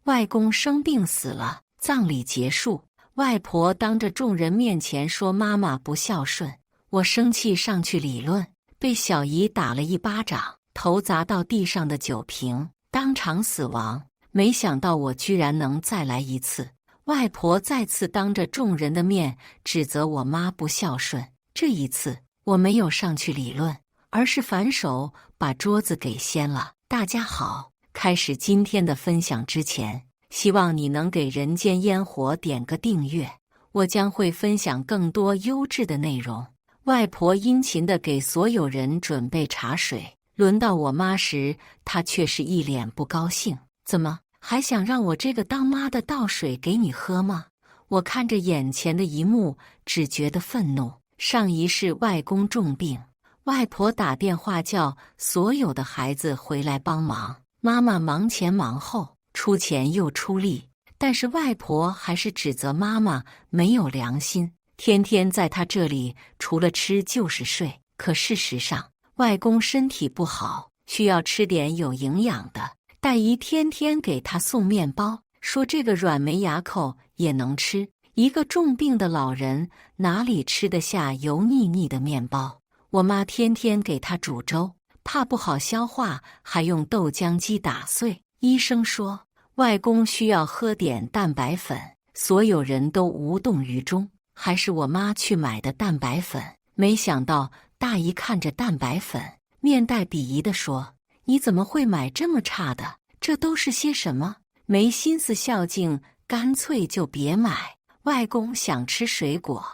外公生病死了，葬礼结束，外婆当着众人面前说妈妈不孝顺，我生气上去理论，被小姨打了一巴掌，头砸到地上的酒瓶，当场死亡。没想到我居然能再来一次。外婆再次当着众人的面指责我妈不孝顺，这一次我没有上去理论，而是反手把桌子给掀了。大家好，开始今天的分享之前，希望你能给人间烟火点个订阅，我将会分享更多优质的内容。外婆殷勤地给所有人准备茶水，轮到我妈时，她却是一脸不高兴，怎么还想让我这个当妈的倒水给你喝吗？我看着眼前的一幕，只觉得愤怒。上一世外公重病，外婆打电话叫所有的孩子回来帮忙，妈妈忙前忙后，出钱又出力，但是外婆还是指责妈妈没有良心，天天在她这里除了吃就是睡。可事实上，外公身体不好，需要吃点有营养的。大姨天天给他送面包，说这个软没牙口也能吃。一个重病的老人哪里吃得下油腻腻的面包？我妈天天给他煮粥，怕不好消化，还用豆浆机打碎。医生说外公需要喝点蛋白粉，所有人都无动于衷。还是我妈去买的蛋白粉，没想到大姨看着蛋白粉，面带鄙夷地说：“你怎么会买这么差的？这都是些什么？没心思孝敬，干脆就别买。”外公想吃水果，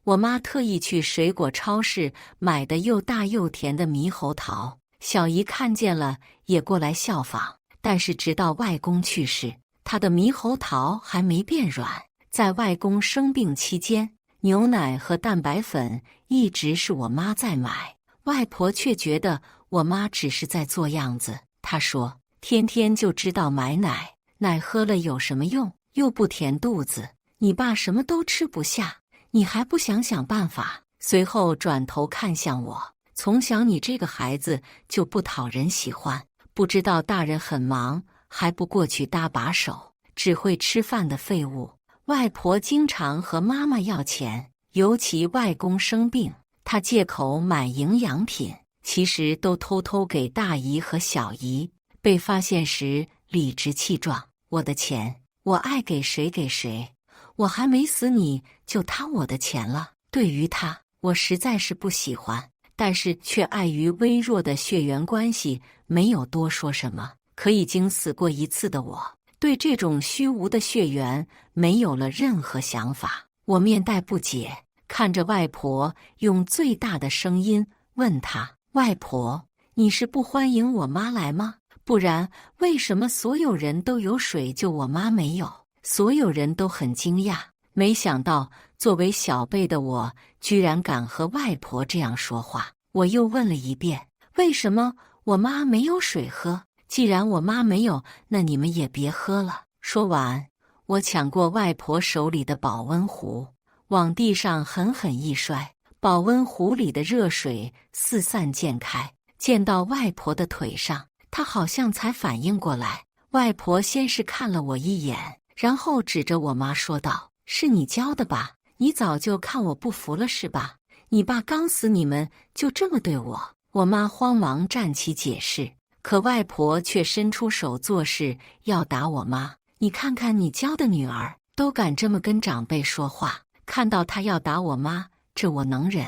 我妈特意去水果超市买的又大又甜的猕猴桃，小姨看见了也过来效仿。但是直到外公去世，她的猕猴桃还没变软。在外公生病期间，牛奶和蛋白粉一直是我妈在买，外婆却觉得我妈只是在做样子。她说：“天天就知道买奶，奶喝了有什么用？又不填肚子。你爸什么都吃不下，你还不想想办法？”随后转头看向我：“从小你这个孩子就不讨人喜欢，不知道大人很忙，还不过去搭把手，只会吃饭的废物。”外婆经常和妈妈要钱，尤其外公生病，她借口买营养品，其实都偷偷给大姨和小姨。被发现时理直气壮：“我的钱，我爱给谁给谁，我还没死你就贪我的钱了。”对于他，我实在是不喜欢，但是却碍于微弱的血缘关系，没有多说什么。可已经死过一次的我，对这种虚无的血缘没有了任何想法。我面带不解，看着外婆，用最大的声音问她：“外婆，你是不欢迎我妈来吗？不然为什么所有人都有水，就我妈没有？”所有人都很惊讶，没想到作为小辈的我，居然敢和外婆这样说话。我又问了一遍：“为什么我妈没有水喝？既然我妈没有，那你们也别喝了。”说完，我抢过外婆手里的保温壶，往地上狠狠一摔，保温壶里的热水四散溅开，溅到外婆的腿上。她好像才反应过来，外婆先是看了我一眼，然后指着我妈说道：“是你教的吧？你早就看我不服了是吧？你爸刚死，你们就这么对我？”我妈慌忙站起解释，可外婆却伸出手做事要打我妈。你看看你教的女儿，都敢这么跟长辈说话，看到她要打我妈，这我能忍？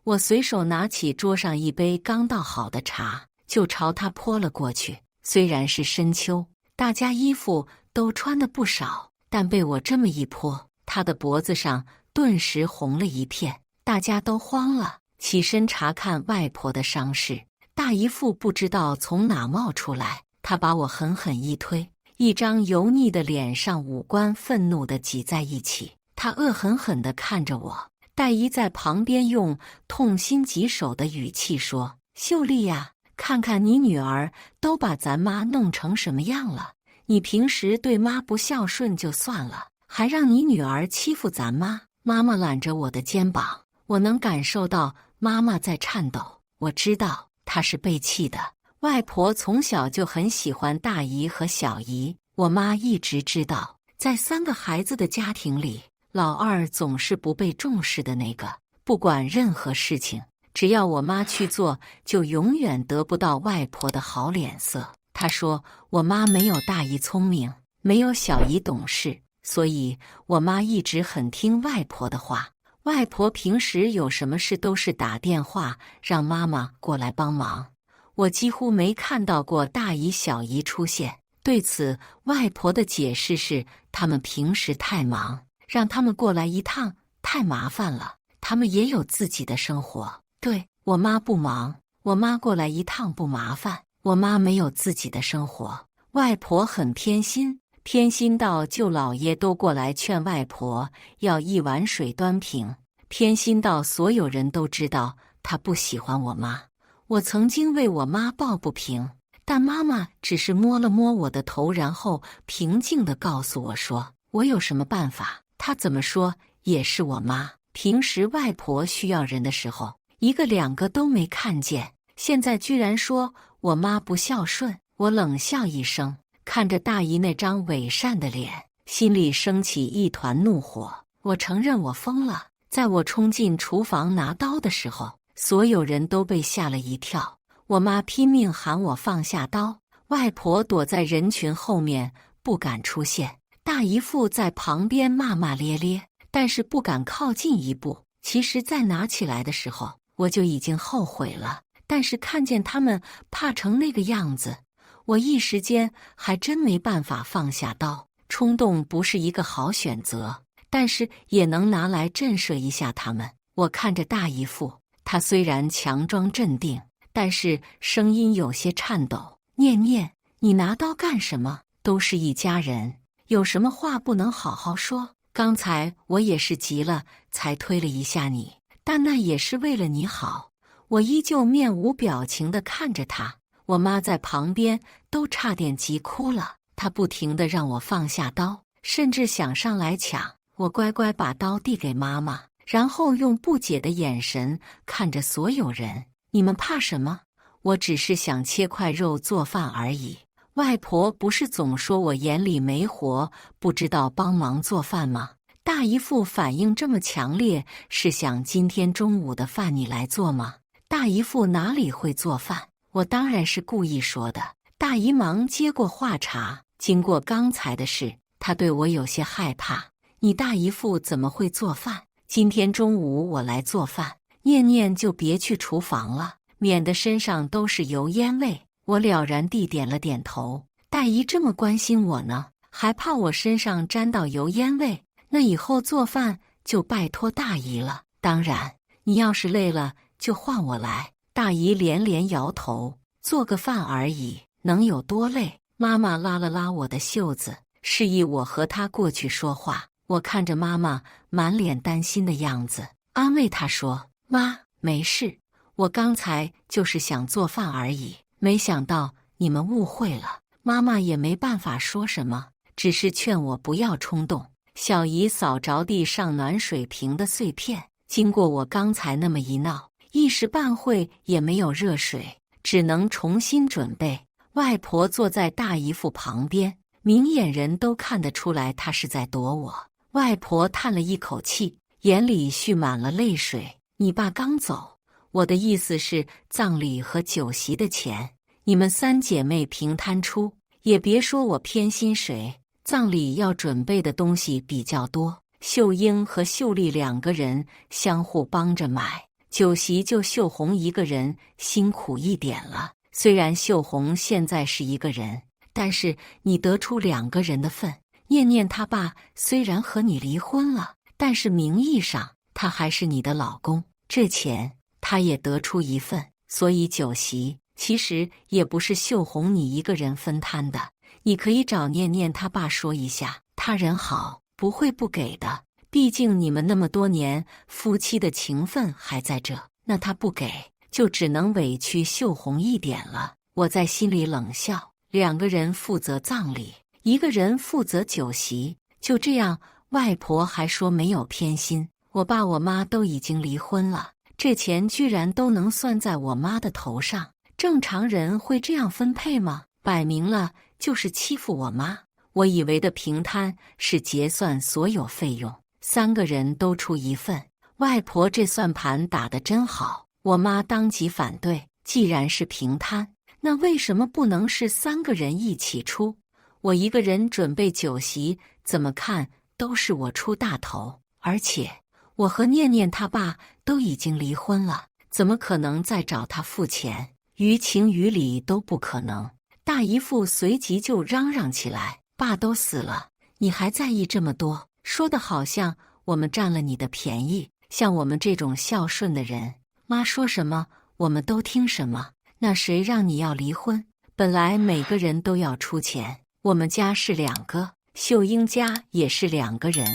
我随手拿起桌上一杯刚倒好的茶，就朝她泼了过去。虽然是深秋，大家衣服都穿得不少，但被我这么一泼，她的脖子上顿时红了一片。大家都慌了，起身查看外婆的伤势。大姨父不知道从哪冒出来，他把我狠狠一推，一张油腻的脸上五官愤怒地挤在一起。他恶狠狠地看着我。大姨在旁边用痛心疾首的语气说：“秀丽呀，看看你女儿都把咱妈弄成什么样了！你平时对妈不孝顺就算了，还让你女儿欺负咱妈。”妈妈揽着我的肩膀，我能感受到妈妈在颤抖。我知道她是被气的。外婆从小就很喜欢大姨和小姨，我妈一直知道，在3个孩子的家庭里，老二总是不被重视的那个。不管任何事情，只要我妈去做，就永远得不到外婆的好脸色。她说，我妈没有大姨聪明，没有小姨懂事，所以我妈一直很听外婆的话。外婆平时有什么事都是打电话让妈妈过来帮忙，我几乎没看到过大姨小姨出现。对此，外婆的解释是他们平时太忙，让他们过来一趟太麻烦了，他们也有自己的生活。对，我妈不忙，我妈过来一趟不麻烦，我妈没有自己的生活。外婆很偏心，偏心到舅姥爷都过来劝外婆要一碗水端平，偏心到所有人都知道她不喜欢我妈。我曾经为我妈抱不平，但妈妈只是摸了摸我的头，然后平静地告诉我说，我有什么办法？她怎么说也是我妈。平时外婆需要人的时候，一个两个都没看见，现在居然说我妈不孝顺。我冷笑一声，看着大姨那张伪善的脸，心里升起一团怒火。我承认我疯了。在我冲进厨房拿刀的时候，所有人都被吓了一跳。我妈拼命喊我放下刀，外婆躲在人群后面不敢出现，大姨父在旁边骂骂咧咧，但是不敢靠近一步。其实在拿起来的时候，我就已经后悔了，但是看见他们怕成那个样子，我一时间还真没办法放下刀。冲动不是一个好选择，但是也能拿来震慑一下他们。我看着大姨父，他虽然强装镇定，但是声音有些颤抖。念念，你拿刀干什么？都是一家人，有什么话不能好好说？刚才我也是急了才推了一下你，但那也是为了你好。我依旧面无表情地看着他，我妈在旁边都差点急哭了。她不停地让我放下刀，甚至想上来抢。我乖乖把刀递给妈妈，然后用不解的眼神看着所有人。你们怕什么？我只是想切块肉做饭而已。外婆不是总说我眼里没活，不知道帮忙做饭吗？大姨父反应这么强烈，是想今天中午的饭你来做吗？大姨父哪里会做饭？我当然是故意说的。大姨忙接过话茬，经过刚才的事，她对我有些害怕。你大姨父怎么会做饭？今天中午我来做饭，念念就别去厨房了，免得身上都是油烟味。我了然地点了点头。大姨这么关心我呢，还怕我身上沾到油烟味？那以后做饭就拜托大姨了。当然，你要是累了就换我来。大姨连连摇头，做个饭而已，能有多累？妈妈拉了拉我的袖子，示意我和她过去说话。我看着妈妈满脸担心的样子，安慰她说，妈，没事，我刚才就是想做饭而已，没想到你们误会了。妈妈也没办法说什么，只是劝我不要冲动。小姨扫着地上暖水瓶的碎片，经过我刚才那么一闹，一时半会也没有热水，只能重新准备。外婆坐在大姨父旁边，明眼人都看得出来她是在躲我。外婆叹了一口气，眼里蓄满了泪水。你爸刚走，我的意思是葬礼和酒席的钱，你们3姐妹平摊出，也别说我偏心谁。葬礼要准备的东西比较多，秀英和秀丽2个人相互帮着买，酒席就秀红一个人辛苦一点了。虽然秀红现在是一个人，但是你得出2个人的份。念念他爸虽然和你离婚了，但是名义上他还是你的老公，这钱他也得出一份。所以酒席其实也不是秀红你一个人分摊的，你可以找念念他爸说一下，他人好，不会不给的。毕竟你们那么多年夫妻的情分还在这，那他不给，就只能委屈秀红一点了。我在心里冷笑，2个人负责葬礼，1个人负责酒席，就这样。外婆还说没有偏心，我爸我妈都已经离婚了，这钱居然都能算在我妈的头上，正常人会这样分配吗？摆明了就是欺负我妈。我以为的平摊是结算所有费用，3个人都出一份。外婆这算盘打得真好。我妈当即反对，既然是平摊，那为什么不能是3个人一起出？我一个人准备酒席，怎么看都是我出大头。而且我和念念他爸都已经离婚了，怎么可能再找他付钱？于情于理都不可能。大姨父随即就嚷嚷起来：“爸都死了，你还在意这么多？说的好像我们占了你的便宜。像我们这种孝顺的人，妈说什么我们都听什么。那谁让你要离婚？本来每个人都要出钱，我们家是2个，秀英家也是2个人，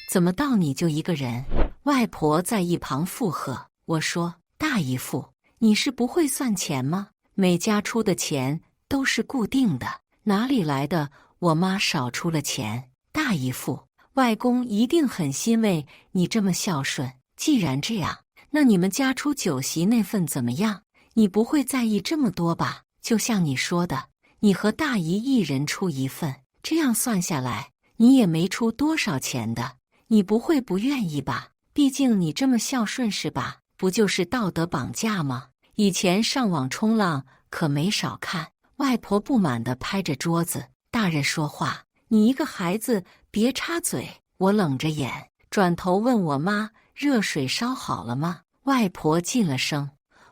怎么到你就1个人？”外婆在一旁附和。我说：“大姨父，你是不会算钱吗？每家出的钱都是固定的，哪里来的我妈少出了钱？大姨父，外公一定很欣慰你这么孝顺。既然这样，那你们家出酒席那份怎么样？你不会在意这么多吧？就像你说的，你和大姨一人出1份，这样算下来，你也没出多少钱的。你不会不愿意吧？毕竟你这么孝顺是吧？不就是道德绑架吗？以前上网冲浪可没少看。”外婆不满地拍着桌子：“大人说话，你一个孩子别插嘴。”我冷着眼，转头问我妈：“热水烧好了吗？”外婆噤了声。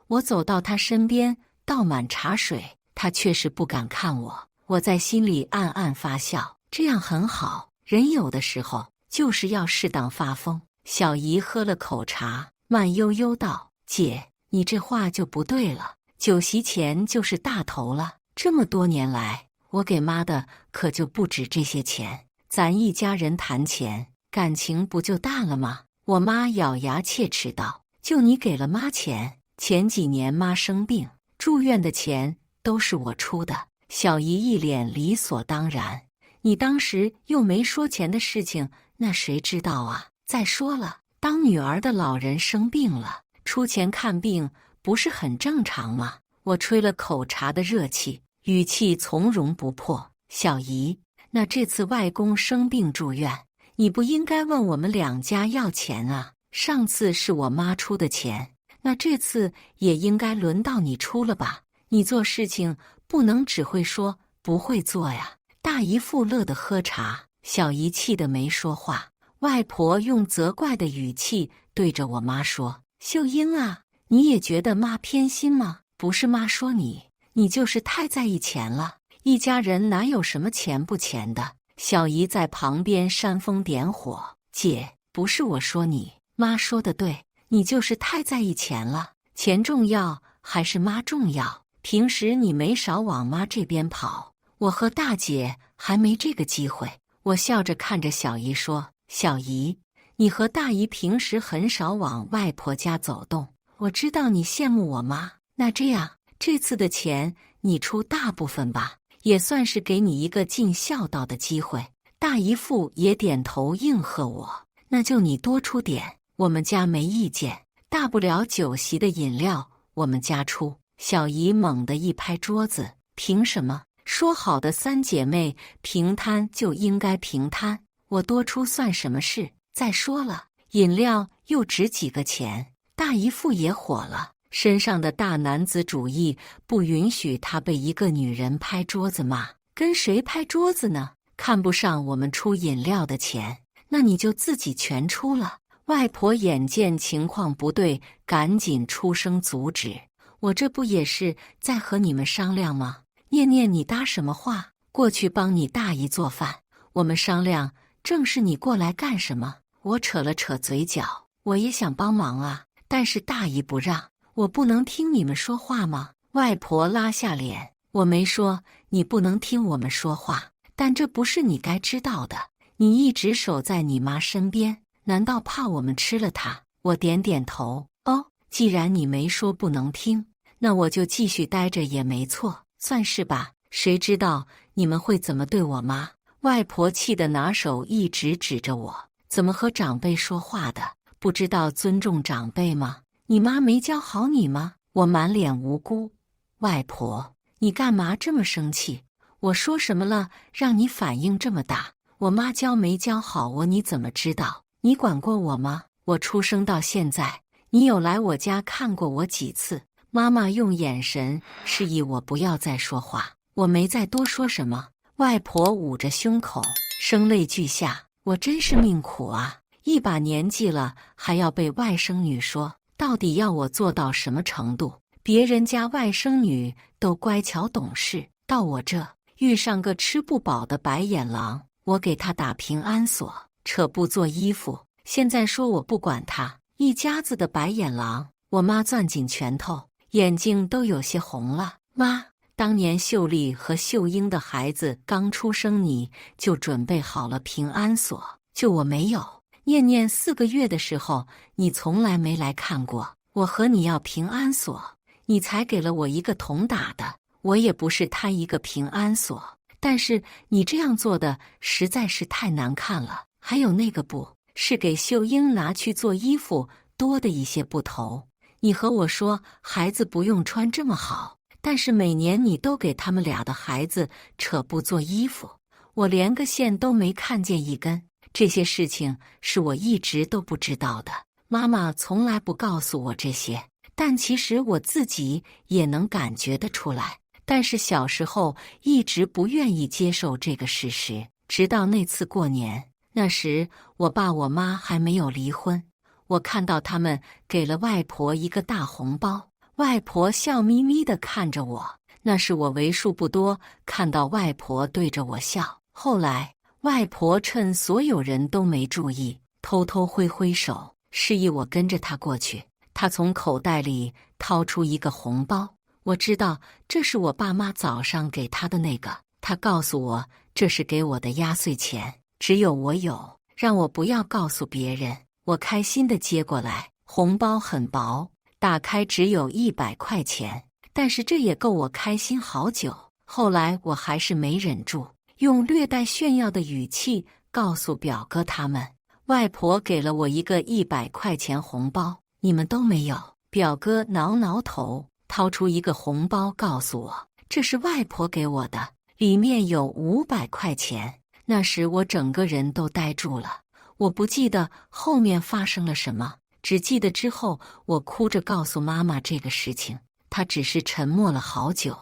我走到她身边，倒满茶水，她却是不敢看我。我在心里暗暗发笑，这样很好。人有的时候就是要适当发疯。小姨喝了口茶，慢悠悠道：“姐，你这话就不对了。酒席钱就是大头了，这么多年来，我给妈的可就不止这些钱。咱一家人谈钱，感情不就淡了吗？”我妈咬牙切齿道：“就你给了妈钱，前几年妈生病住院的钱都是我出的。”小姨一脸理所当然：“你当时又没说钱的事情，那谁知道啊？再说了，当女儿的老人生病了，出钱看病不是很正常吗？”我吹了口茶的热气，语气从容不迫：“小姨，那这次外公生病住院，你不应该问我们2家要钱啊？上次是我妈出的钱，那这次也应该轮到你出了吧？你做事情不能只会说不会做呀。”大姨父乐得喝茶，小姨气得没说话。外婆用责怪的语气对着我妈说：“秀英啊，你也觉得妈偏心吗？不是妈说你，你就是太在意钱了。一家人哪有什么钱不钱的？”小姨在旁边煽风点火：“姐，不是我说你，妈说的对，你就是太在意钱了。钱重要还是妈重要？平时你没少往妈这边跑，我和大姐还没这个机会。”我笑着看着小姨说：“小姨，你和大姨平时很少往外婆家走动，我知道你羡慕我妈。那这样，这次的钱你出大部分吧，也算是给你一个尽孝道的机会。”大姨父也点头应和我：“那就你多出点，我们家没意见，大不了酒席的饮料我们家出。”小姨猛地一拍桌子：“凭什么？说好的3姐妹平摊就应该平摊，我多出算什么事？再说了，饮料又值几个钱？”大姨父也火了，身上的大男子主义不允许他被一个女人拍桌子骂。跟谁拍桌子呢？看不上我们出饮料的钱，那你就自己全出了。外婆眼见情况不对，赶紧出声阻止：“我这不也是在和你们商量吗？念念，你搭什么话？过去帮你大姨做饭，我们商量，正是你过来干什么？”我扯了扯嘴角：“我也想帮忙啊，但是大姨不让，我不能听你们说话吗？”外婆拉下脸：“我没说你不能听我们说话，但这不是你该知道的。你一直守在你妈身边，难道怕我们吃了她？”我点点头：“哦，既然你没说不能听，那我就继续待着也没错，算是吧。谁知道你们会怎么对我妈？”外婆气得拿手一直指着我：“怎么和长辈说话的？不知道尊重长辈吗？你妈没教好你吗？”我满脸无辜：“外婆，你干嘛这么生气？我说什么了，让你反应这么大？我妈教没教好我，你怎么知道？你管过我吗？我出生到现在，你有来我家看过我几次？妈妈用眼神示意我不要再说话，我没再多说什么。外婆捂着胸口，声泪俱下。我真是命苦啊！一把年纪了，还要被外甥女说，到底要我做到什么程度？别人家外甥女都乖巧懂事，到我这遇上个吃不饱的白眼狼，我给他打平安锁，扯布做衣服。现在说我不管他，一家子的白眼狼。我妈攥紧拳头，眼睛都有些红了。妈，当年秀丽和秀英的孩子刚出生，你就准备好了平安锁，就我没有。念念4个月的时候，你从来没来看过，我和你要平安锁，你才给了我一个铜打的。我也不是贪一个平安锁，但是你这样做的实在是太难看了。还有那个布是给秀英拿去做衣服，多的一些布头。你和我说孩子不用穿这么好，但是每年你都给他们俩的孩子扯布做衣服，我连个线都没看见一根。这些事情是我一直都不知道的，妈妈从来不告诉我这些，但其实我自己也能感觉得出来。但是小时候一直不愿意接受这个事实，直到那次过年，那时我爸我妈还没有离婚，我看到他们给了外婆一个大红包，外婆笑眯眯地看着我，那是我为数不多看到外婆对着我笑。后来外婆趁所有人都没注意，偷偷挥挥手，示意我跟着她过去。她从口袋里掏出一个红包，我知道这是我爸妈早上给她的那个。她告诉我这是给我的压岁钱，只有我有，让我不要告诉别人。我开心地接过来，红包很薄，打开只有100块钱，但是这也够我开心好久。后来我还是没忍住，用略带炫耀的语气告诉表哥他们，外婆给了我一个100块钱红包，你们都没有。表哥挠挠头，掏出一个红包告诉我，这是外婆给我的，里面有500块钱。那时我整个人都呆住了，我不记得后面发生了什么，只记得之后我哭着告诉妈妈这个事情，她只是沉默了好久。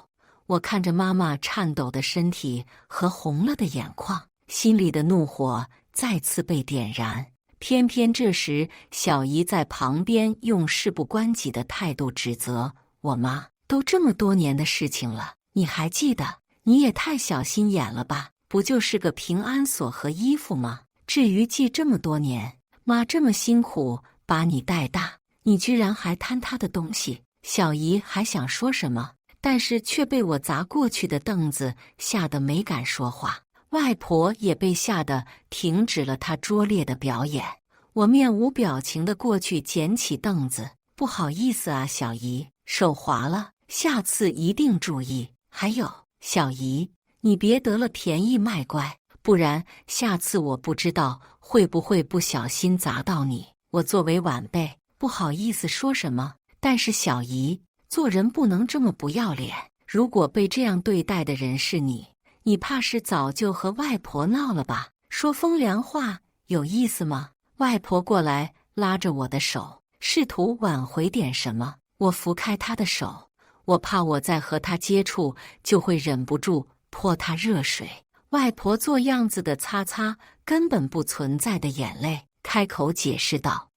我看着妈妈颤抖的身体和红了的眼眶，心里的怒火再次被点燃。偏偏这时小姨在旁边用事不关己的态度指责我妈，都这么多年的事情了，你还记得？你也太小心眼了吧，不就是个平安锁和衣服吗？至于记这么多年，妈这么辛苦把你带大，你居然还贪她的东西。小姨还想说什么，但是却被我砸过去的凳子吓得没敢说话。外婆也被吓得停止了她拙劣的表演。我面无表情地过去捡起凳子，不好意思啊，小姨，手滑了，下次一定注意。还有，小姨，你别得了便宜卖乖，不然下次我不知道会不会不小心砸到你。我作为晚辈，不好意思说什么，但是小姨，做人不能这么不要脸。如果被这样对待的人是你，你怕是早就和外婆闹了吧？说风凉话有意思吗？外婆过来拉着我的手，试图挽回点什么。我扶开她的手，我怕我再和她接触就会忍不住泼她热水。外婆做样子的擦擦根本不存在的眼泪，开口解释道：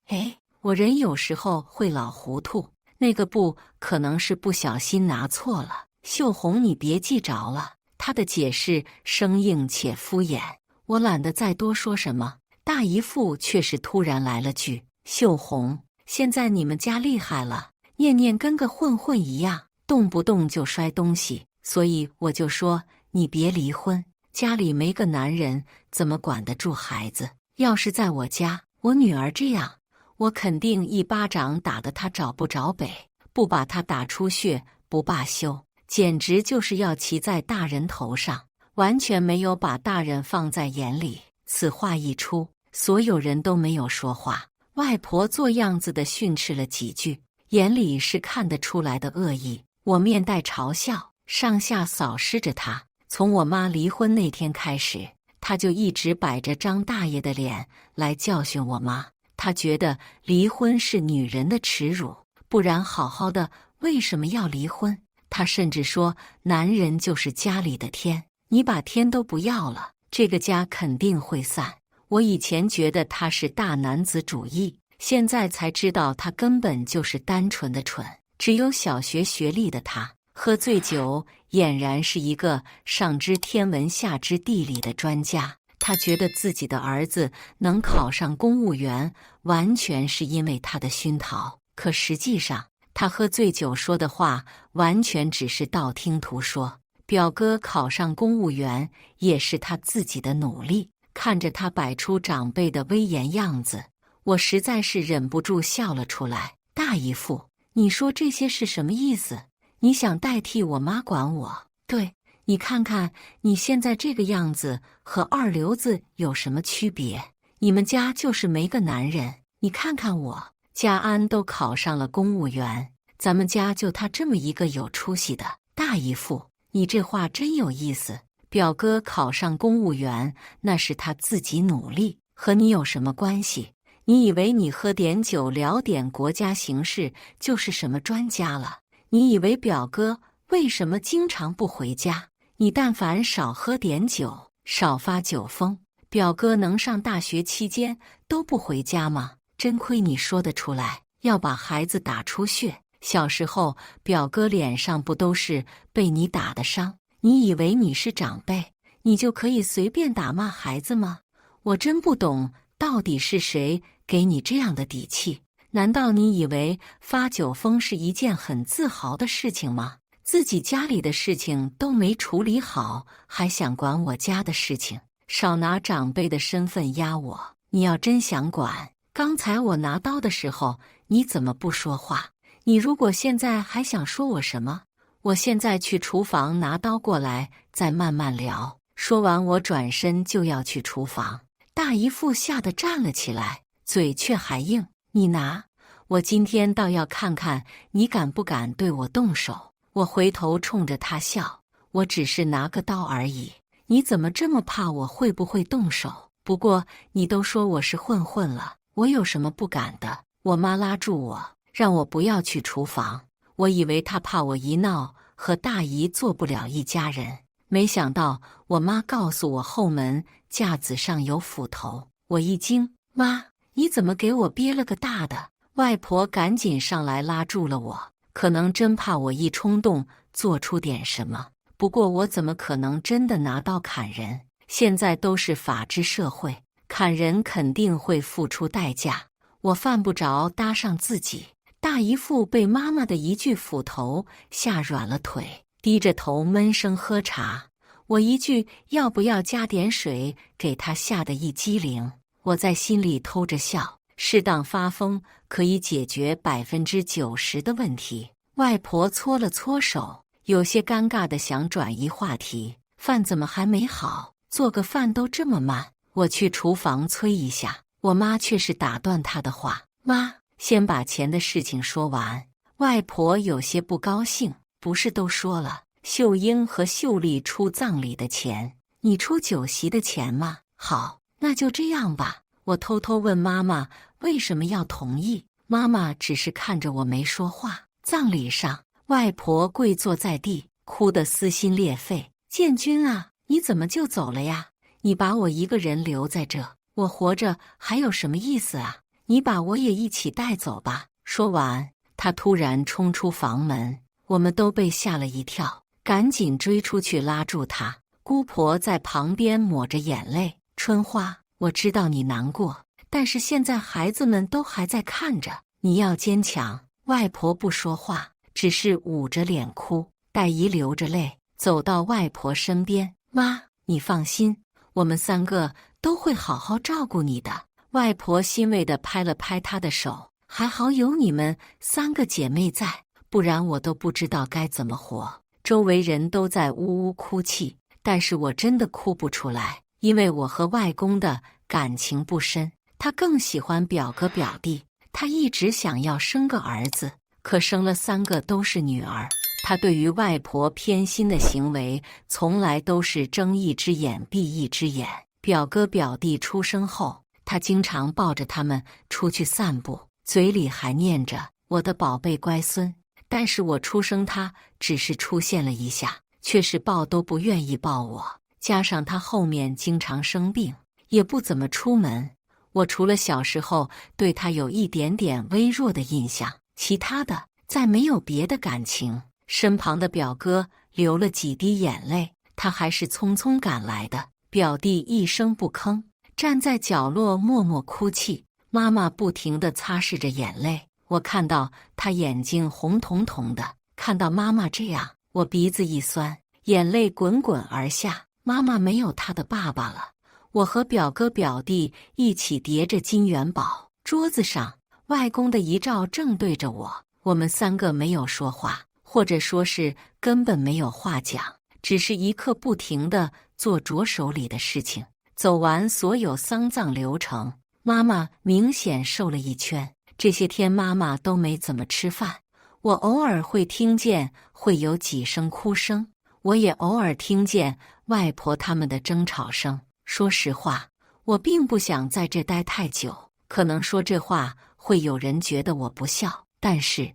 我人有时候会老糊涂，那个布可能是不小心拿错了。秀红，你别记着了。她的解释生硬且敷衍，我懒得再多说什么。大姨父却是突然来了句：秀红，现在你们家厉害了，念念跟个混混一样，动不动就摔东西，所以我就说你别离婚，家里没个男人怎么管得住孩子？要是在我家，我女儿这样，我肯定一巴掌打得她找不着北，不把她打出血不罢休。简直就是要骑在大人头上，完全没有把大人放在眼里。此话一出，所有人都没有说话。外婆做样子的训斥了几句，眼里是看得出来的恶意。我面带嘲笑，上下扫视着她，从我妈离婚那天开始，他就一直摆着张大爷的脸来教训我妈。他觉得离婚是女人的耻辱，不然好好的为什么要离婚？他甚至说男人就是家里的天，你把天都不要了，这个家肯定会散。我以前觉得他是大男子主义，现在才知道他根本就是单纯的蠢。只有小学学历的他，喝醉酒俨然是一个上知天文下知地理的专家。他觉得自己的儿子能考上公务员，完全是因为他的熏陶。可实际上，他喝醉酒说的话完全只是道听途说。表哥考上公务员也是他自己的努力。看着他摆出长辈的威严样子，我实在是忍不住笑了出来。大姨父，你说这些是什么意思？你想代替我妈管我？对，你看看你现在这个样子和二流子有什么区别？你们家就是没个男人。你看看我，家安都考上了公务员，咱们家就他这么一个有出息的。大姨父，你这话真有意思。表哥考上公务员，那是他自己努力，和你有什么关系？你以为你喝点酒聊点国家形势就是什么专家了？你以为表哥为什么经常不回家？你但凡少喝点酒，少发酒疯，表哥能上大学期间都不回家吗？真亏你说得出来，要把孩子打出血。小时候表哥脸上不都是被你打的伤？你以为你是长辈，你就可以随便打骂孩子吗？我真不懂，到底是谁给你这样的底气？难道你以为发酒疯是一件很自豪的事情吗？自己家里的事情都没处理好，还想管我家的事情？少拿长辈的身份压我！你要真想管，刚才我拿刀的时候，你怎么不说话？你如果现在还想说我什么？我现在去厨房拿刀过来，再慢慢聊。说完，我转身就要去厨房。大姨父吓得站了起来，嘴却还硬。你拿，我今天倒要看看你敢不敢对我动手。我回头冲着他笑，我只是拿个刀而已，你怎么这么怕我会不会动手？不过你都说我是混混了，我有什么不敢的？我妈拉住我，让我不要去厨房。我以为他怕我一闹和大姨做不了一家人，没想到我妈告诉我后门架子上有斧头。我一惊，妈，你怎么给我憋了个大的？外婆赶紧上来拉住了我，可能真怕我一冲动做出点什么。不过我怎么可能真的拿刀砍人？现在都是法治社会，砍人肯定会付出代价，我犯不着搭上自己。大姨父被妈妈的一句斧头吓软了腿，低着头闷声喝茶。我一句要不要加点水给他吓得一激灵。我在心里偷着笑，适当发疯可以解决90%的问题。外婆搓了搓手，有些尴尬的想转移话题。饭怎么还没好？做个饭都这么慢。我去厨房催一下。我妈却是打断她的话，妈，先把钱的事情说完。外婆有些不高兴，不是都说了，秀英和秀丽出葬礼的钱，你出酒席的钱吗？好，那就这样吧。我偷偷问妈妈为什么要同意，妈妈只是看着我没说话。葬礼上，外婆跪坐在地，哭得撕心裂肺。建军啊，你怎么就走了呀？你把我一个人留在这，我活着还有什么意思啊？你把我也一起带走吧。说完，他突然冲出房门，我们都被吓了一跳，赶紧追出去拉住他。姑婆在旁边抹着眼泪，春花，我知道你难过，但是现在孩子们都还在看着，你要坚强。外婆不说话，只是捂着脸哭。黛姨流着泪走到外婆身边，妈，你放心，我们3个都会好好照顾你的。外婆欣慰地拍了拍她的手，还好有你们3个姐妹在，不然我都不知道该怎么活。周围人都在呜呜哭泣，但是我真的哭不出来，因为我和外公的感情不深，他更喜欢表哥表弟，他一直想要生个儿子，可生了3个都是女儿，他对于外婆偏心的行为，从来都是睁一只眼闭一只眼。表哥表弟出生后，他经常抱着他们出去散步，嘴里还念着我的宝贝乖孙。但是我出生，他只是出现了一下，却是抱都不愿意抱我。加上他后面经常生病，也不怎么出门，我除了小时候对他有一点点微弱的印象，其他的再没有别的感情。身旁的表哥流了几滴眼泪，他还是匆匆赶来的。表弟一声不吭，站在角落默默哭泣。妈妈不停地擦拭着眼泪，我看到他眼睛红彤彤的。看到妈妈这样，我鼻子一酸，眼泪滚滚而下。妈妈没有他的爸爸了。我和表哥表弟一起叠着金元宝，桌子上外公的遗照正对着我。我们三个没有说话，或者说是根本没有话讲，只是一刻不停地做着手里的事情。走完所有丧葬流程，妈妈明显瘦了一圈。这些天妈妈都没怎么吃饭，我偶尔会听见会有几声哭声，我也偶尔听见外婆他们的争吵声。说实话，我并不想在这待太久，可能说这话会有人觉得我不孝，但是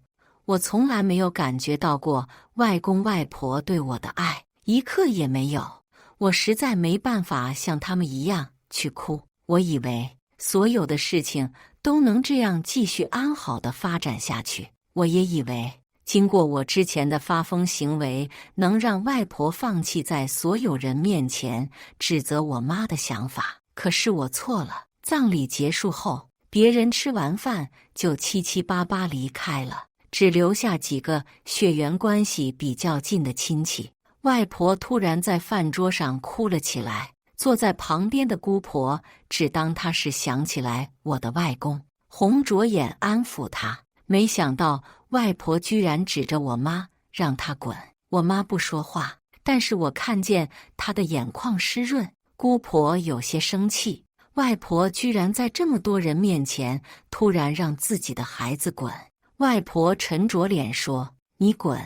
我从来没有感觉到过外公外婆对我的爱，一刻也没有。我实在没办法像他们一样去哭。我以为所有的事情都能这样继续安好的发展下去，我也以为经过我之前的发疯行为，能让外婆放弃在所有人面前指责我妈的想法。可是我错了。葬礼结束后，别人吃完饭就七七八八离开了，只留下几个血缘关系比较近的亲戚。外婆突然在饭桌上哭了起来，坐在旁边的姑婆只当她是想起来我的外公，红着眼安抚她。没想到外婆居然指着我妈让她滚。我妈不说话，但是我看见她的眼眶湿润。姑婆有些生气，外婆居然在这么多人面前突然让自己的孩子滚。外婆沉着脸说：“你滚，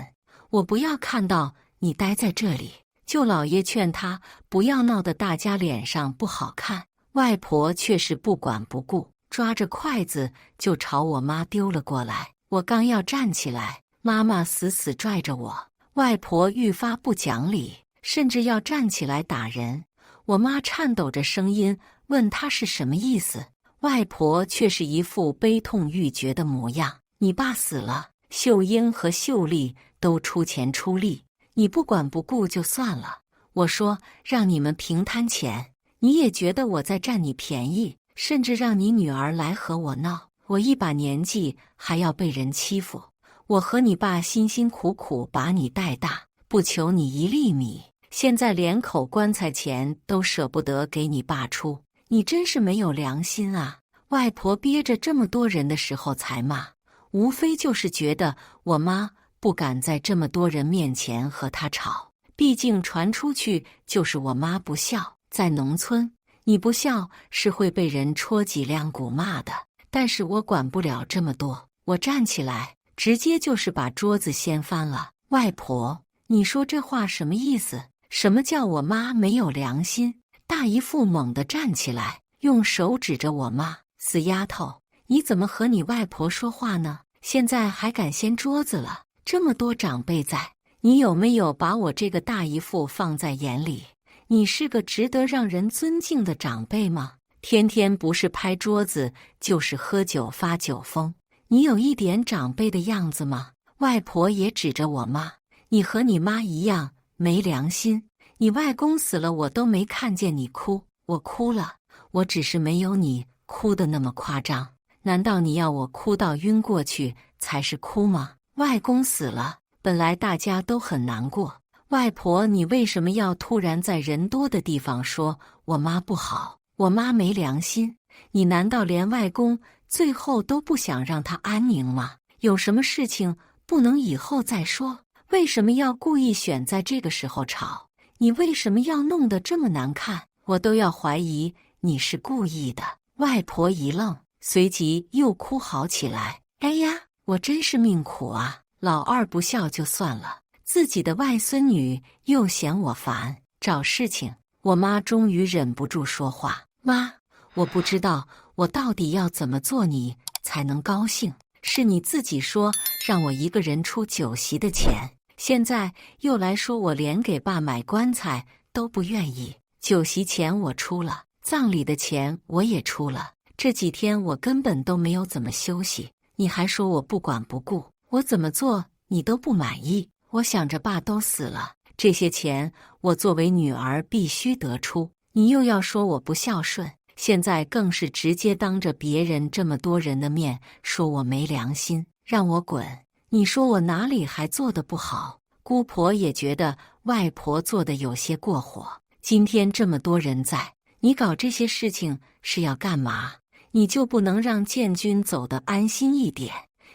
我不要看到你待在这里。”舅老爷劝她不要闹得大家脸上不好看，外婆却是不管不顾，抓着筷子就朝我妈丢了过来。我刚要站起来，妈妈死死拽着我，外婆愈发不讲理，甚至要站起来打人。我妈颤抖着声音问她是什么意思，外婆却是一副悲痛欲绝的模样。你爸死了，秀英和秀丽都出钱出力，你不管不顾就算了。我说让你们平摊钱，你也觉得我在占你便宜，甚至让你女儿来和我闹。我一把年纪还要被人欺负，我和你爸辛辛苦苦把你带大，不求你一粒米，现在连口棺材钱都舍不得给你爸出，你真是没有良心啊！外婆憋着这么多人的时候才骂，无非就是觉得我妈不敢在这么多人面前和她吵，毕竟传出去就是我妈不孝。在农村，你不孝是会被人戳脊梁骨骂的，但是我管不了这么多。我站起来，直接就是把桌子掀翻了。外婆，你说这话什么意思？什么叫我妈没有良心？大姨父猛地站起来，用手指着我妈：“死丫头，你怎么和你外婆说话呢？现在还敢掀桌子了？这么多长辈在，你有没有把我这个大姨父放在眼里？你是个值得让人尊敬的长辈吗？天天不是拍桌子就是喝酒发酒疯，你有一点长辈的样子吗？”外婆也指着我妈：“你和你妈一样没良心，你外公死了我都没看见你哭。”我哭了，我只是没有你哭得那么夸张。难道你要我哭到晕过去才是哭吗？外公死了，本来大家都很难过。外婆，你为什么要突然在人多的地方说我妈不好，我妈没良心？你难道连外公最后都不想让他安宁吗？有什么事情不能以后再说？为什么要故意选在这个时候吵？你为什么要弄得这么难看？我都要怀疑你是故意的。外婆一愣，随即又哭嚎起来。哎呀，我真是命苦啊！老二不孝就算了，自己的外孙女又嫌我烦，找事情。我妈终于忍不住说话：妈，我不知道我到底要怎么做你才能高兴。是你自己说让我一个人出酒席的钱，现在又来说我连给爸买棺材都不愿意。酒席钱我出了，葬礼的钱我也出了，这几天我根本都没有怎么休息，你还说我不管不顾，我怎么做你都不满意。我想着爸都死了，这些钱我作为女儿必须得出，你又要说我不孝顺，现在更是直接当着别人这么多人的面说我没良心，让我滚。你说我哪里还做得不好？姑婆也觉得外婆做的有些过火。今天这么多人在，你搞这些事情是要干嘛？你就不能让建军走得安心一点？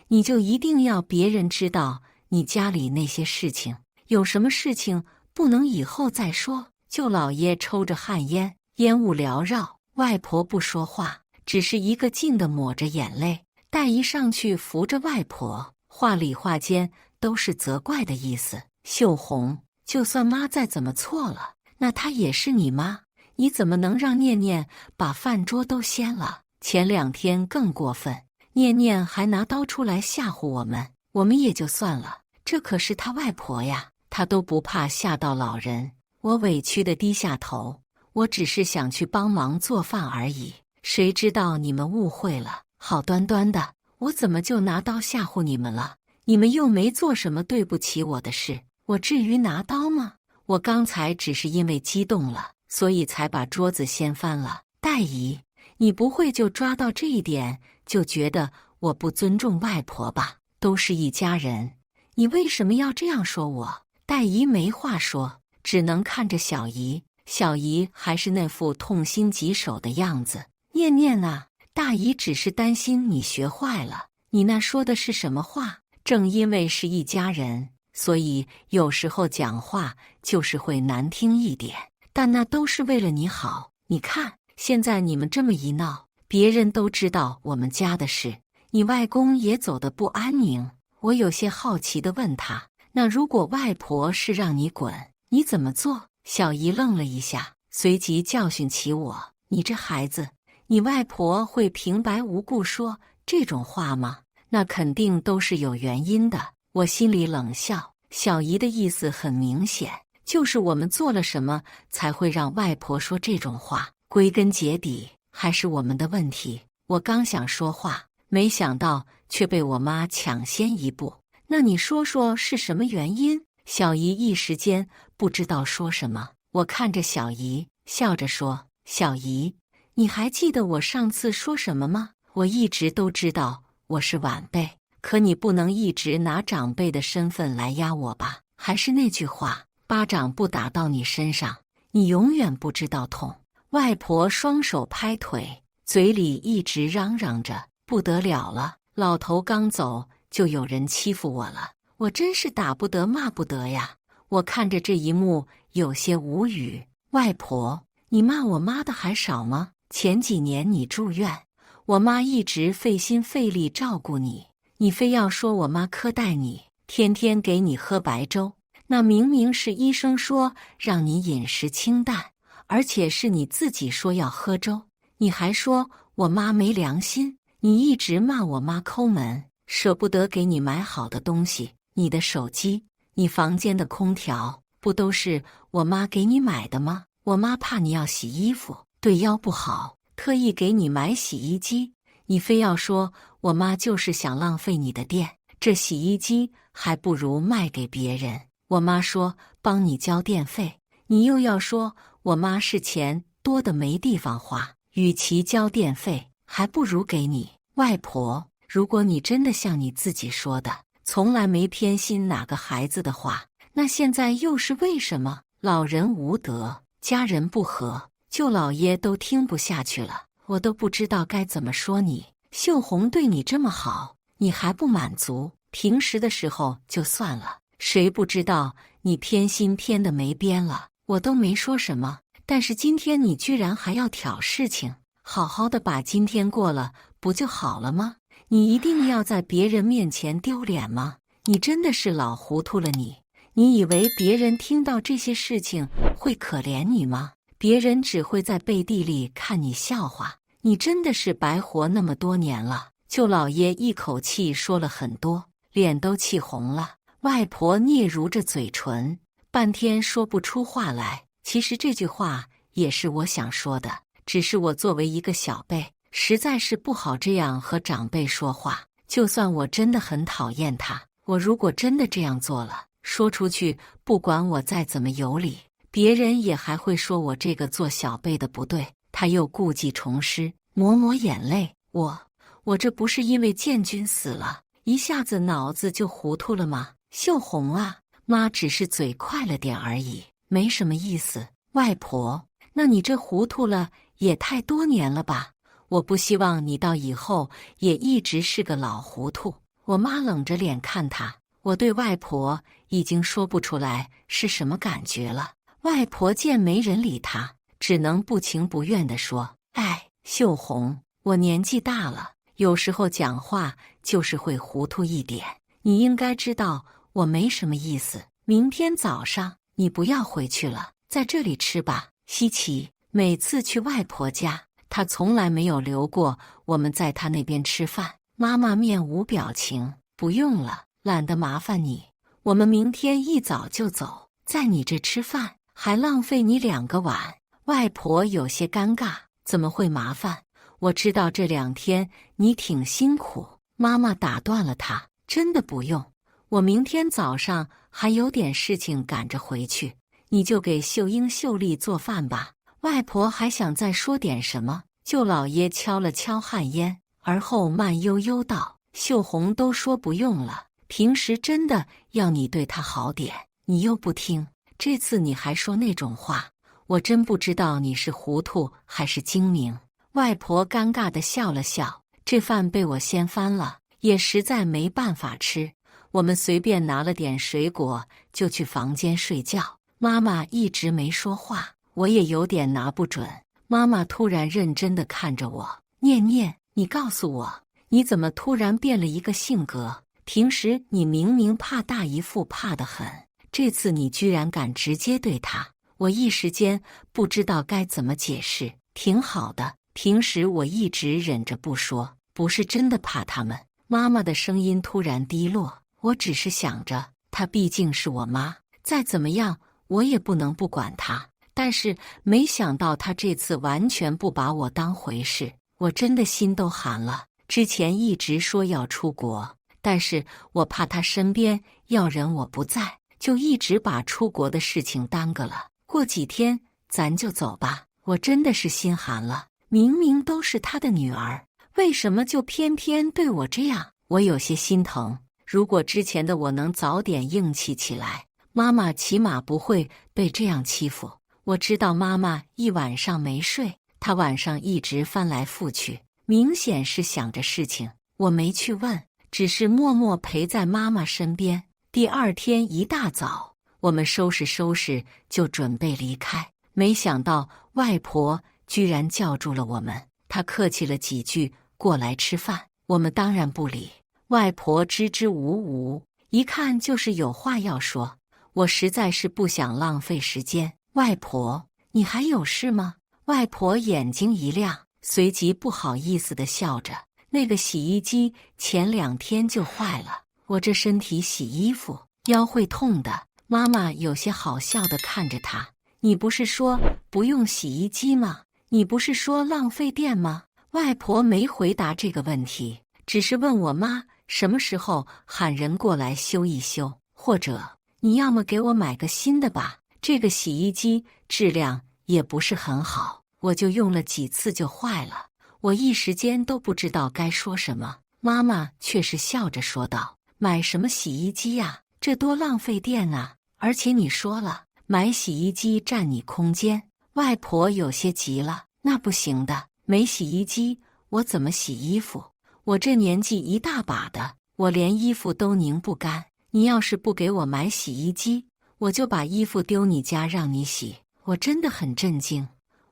你就一定要别人知道你家里那些事情？有什么事情不能以后再说？舅老爷抽着旱烟，烟雾缭绕，外婆不说话，只是一个劲地抹着眼泪。戴姨上去扶着外婆，话里话间都是责怪的意思。秀红，就算妈再怎么错了，那她也是你妈，你怎么能让念念把饭桌都掀了？前2天更过分，念念还拿刀出来吓唬我们，我们也就算了，这可是她外婆呀，她都不怕吓到老人。我委屈地低下头，我只是想去帮忙做饭而已，谁知道你们误会了。好端端的，我怎么就拿刀吓唬你们了？你们又没做什么对不起我的事，我至于拿刀吗？我刚才只是因为激动了，所以才把桌子掀翻了。戴姨，你不会就抓到这一点，就觉得我不尊重外婆吧？都是一家人，你为什么要这样说我？戴姨没话说，只能看着小姨。小姨还是那副痛心疾首的样子。念念啊，大姨只是担心你学坏了。你那说的是什么话？正因为是一家人，所以有时候讲话就是会难听一点，但那都是为了你好。你看，现在你们这么一闹，别人都知道我们家的事，你外公也走得不安宁。我有些好奇地问他，那如果外婆是让你滚，你怎么做？小姨愣了一下，随即教训起我，你这孩子，你外婆会平白无故说这种话吗？那肯定都是有原因的。我心里冷笑，小姨的意思很明显，就是我们做了什么才会让外婆说这种话，归根结底还是我们的问题。我刚想说话，没想到却被我妈抢先一步。那你说说是什么原因？小姨一时间不知道说什么。我看着小姨，笑着说，小姨，你还记得我上次说什么吗？我一直都知道我是晚辈，可你不能一直拿长辈的身份来压我吧？还是那句话，巴掌不打到你身上，你永远不知道痛。外婆双手拍腿，嘴里一直嚷嚷着，不得了了，老头刚走就有人欺负我了，我真是打不得骂不得呀。我看着这一幕有些无语。外婆，你骂我妈的还少吗？前几年你住院，我妈一直费心费力照顾你，你非要说我妈苛待你，天天给你喝白粥，那明明是医生说让你饮食清淡，而且是你自己说要喝粥，你还说我妈没良心。你一直骂我妈抠门，舍不得给你买好的东西，你的手机，你房间的空调，不都是我妈给你买的吗？我妈怕你要洗衣服，对腰不好，特意给你买洗衣机，你非要说我妈就是想浪费你的电，这洗衣机还不如卖给别人。我妈说帮你交电费，你又要说我妈是钱多的没地方花，与其交电费，还不如给你。外婆，如果你真的像你自己说的，从来没偏心哪个孩子的话，那现在又是为什么？老人无德，家人不和，舅老爷都听不下去了，我都不知道该怎么说你。秀红对你这么好，你还不满足？平时的时候就算了，谁不知道你偏心偏的没边了？我都没说什么，但是今天你居然还要挑事情，好好的把今天过了不就好了吗？你一定要在别人面前丢脸吗？你真的是老糊涂了你你以为别人听到这些事情会可怜你吗？别人只会在背地里看你笑话。你真的是白活那么多年了。舅老爷一口气说了很多，脸都气红了。外婆嗫嚅着嘴唇，半天说不出话来。其实这句话也是我想说的，只是我作为一个小辈，实在是不好这样和长辈说话。就算我真的很讨厌他，我如果真的这样做了，说出去，不管我再怎么有理，别人也还会说我这个做小辈的不对。他又故技重施，抹抹眼泪。我这不是因为建军死了，一下子脑子就糊涂了吗？秀红啊，妈只是嘴快了点而已，没什么意思。外婆，那你这糊涂了也太多年了吧？我不希望你到以后也一直是个老糊涂。我妈冷着脸看她，我对外婆已经说不出来是什么感觉了。外婆见没人理她，只能不情不愿地说：“哎，秀红，我年纪大了，有时候讲话就是会糊涂一点。你应该知道我没什么意思。明天早上你不要回去了，在这里吃吧。”稀奇，每次去外婆家，她从来没有留过我们在她那边吃饭。妈妈面无表情：“不用了，懒得麻烦你。我们明天一早就走，在你这吃饭，还浪费你2个碗。”外婆有些尴尬：“怎么会麻烦？我知道这2天你挺辛苦。”妈妈打断了她：“真的不用，我明天早上还有点事情赶着回去，你就给秀英、秀丽做饭吧。”外婆还想再说点什么，舅老爷敲了敲旱烟，而后慢悠悠道：“秀红都说不用了，平时真的要你对她好点，你又不听，这次你还说那种话，我真不知道你是糊涂还是精明。”外婆尴尬地笑了笑：“这饭被我掀翻了，也实在没办法吃。我们随便拿了点水果就去房间睡觉。”妈妈一直没说话，我也有点拿不准。妈妈突然认真地看着我：“念念，你告诉我，你怎么突然变了一个性格？平时你明明怕大姨父怕得很，这次你居然敢直接对他。”我一时间不知道该怎么解释。挺好的，平时我一直忍着不说，不是真的怕他们。妈妈的声音突然低落：“我只是想着，她毕竟是我妈，再怎么样我也不能不管她。但是没想到她这次完全不把我当回事，我真的心都寒了。之前一直说要出国，但是我怕她身边要人我不在，就一直把出国的事情耽搁了。过几天咱就走吧。”我真的是心寒了，明明都是她的女儿，为什么就偏偏对我这样？我有些心疼。如果之前的我能早点硬气起来，妈妈起码不会被这样欺负。我知道妈妈一晚上没睡，她晚上一直翻来覆去，明显是想着事情。我没去问，只是默默陪在妈妈身边。第2天一大早，我们收拾收拾就准备离开，没想到外婆居然叫住了我们。她客气了几句，过来吃饭。我们当然不理。外婆支支吾吾，一看就是有话要说。我实在是不想浪费时间。外婆，你还有事吗？外婆眼睛一亮，随即不好意思地笑着：“那个洗衣机前2天就坏了，我这身体洗衣服腰会痛的。”妈妈有些好笑地看着她：“你不是说不用洗衣机吗？你不是说浪费电吗？”外婆没回答这个问题，只是问我妈什么时候喊人过来修一修，或者你要么给我买个新的吧。这个洗衣机质量也不是很好，我就用了几次就坏了。我一时间都不知道该说什么。妈妈却是笑着说道：“买什么洗衣机呀？这多浪费电啊！而且你说了，买洗衣机占你空间。”外婆有些急了：“那不行的，没洗衣机我怎么洗衣服？我这年纪一大把的，我连衣服都拧不干。你要是不给我买洗衣机，我就把衣服丢你家让你洗。”我真的很震惊，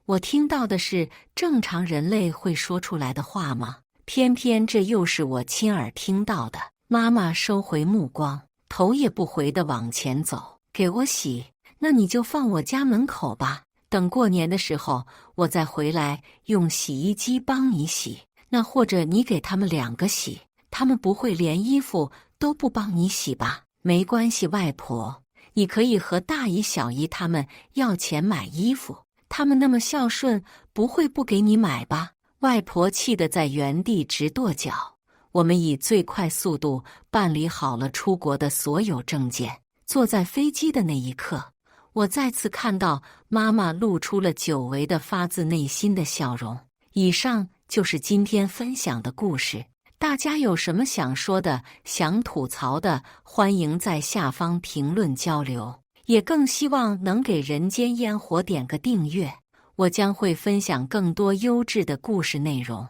我听到的是正常人类会说出来的话吗？偏偏这又是我亲耳听到的。妈妈收回目光，头也不回地往前走。给我洗，那你就放我家门口吧。等过年的时候，我再回来用洗衣机帮你洗。那或者你给他们2个洗，他们不会连衣服都不帮你洗吧？没关系，外婆，你可以和大姨、小姨他们要钱买衣服，他们那么孝顺，不会不给你买吧？外婆气得在原地直跺脚。我们以最快速度办理好了出国的所有证件。坐在飞机的那一刻，我再次看到妈妈露出了久违的发自内心的笑容。以上就是今天分享的故事，大家有什么想说的、想吐槽的，欢迎在下方评论交流。也更希望能给人间烟火点个订阅，我将会分享更多优质的故事内容。